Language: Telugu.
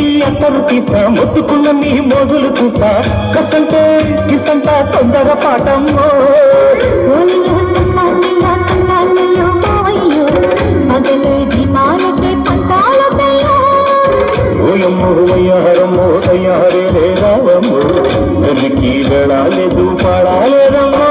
నీ అత్తరు తీస్తా మొత్తుకున్న నీ మోజులు చూస్తా కసంటే కిసంట తొందర పాటమ్మో ఓయమ్మో వయ్యారమ్మో తయ్యారే రావమ్మో వెనక్కి వెళ్ళాలేదు పాడాలేదమ్మో